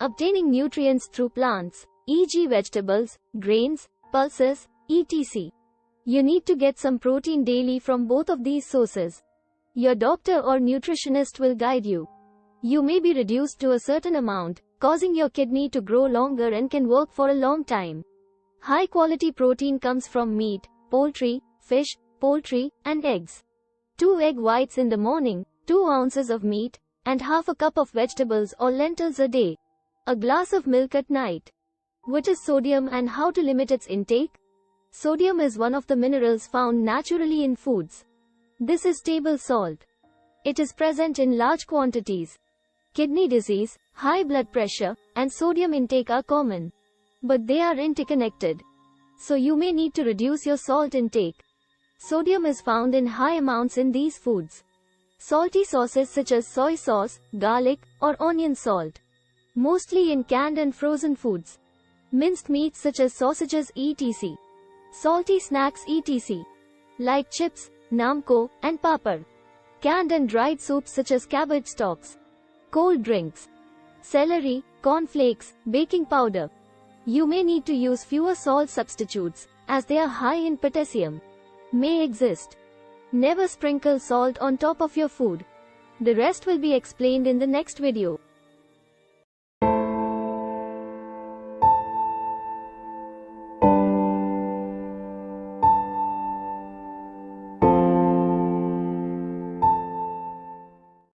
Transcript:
obtaining nutrients through plants, e.g. vegetables, grains, pulses, etc. You need to get some protein daily from both of these sources. Your doctor or nutritionist will guide you. You may be reduced to a certain amount, causing your kidney to grow longer and can work for a long time. High-quality protein comes from meat, poultry, fish, poultry, and eggs. 2 egg whites in the morning, 2 ounces of meat, and half a cup of vegetables or lentils a day. A glass of milk at night. What is sodium and how to limit its intake? Sodium is one of the minerals found naturally in foods. This is table salt. It is present in large quantities. Kidney disease, high blood pressure, and sodium intake are common. But they are interconnected. So you may need to reduce your salt intake. Sodium is found in high amounts in these foods. Salty sauces such as soy sauce, garlic, or onion salt. Mostly in canned and frozen foods. Minced meats such as sausages etc. Salty snacks etc. like chips, namco, and papad. Canned and dried soups such as cabbage stalks. Cold drinks. Celery, cornflakes, baking powder. You may need to use fewer salt substitutes, as they are high in potassium. May exist. Never sprinkle salt on top of your food. The rest will be explained in the next video.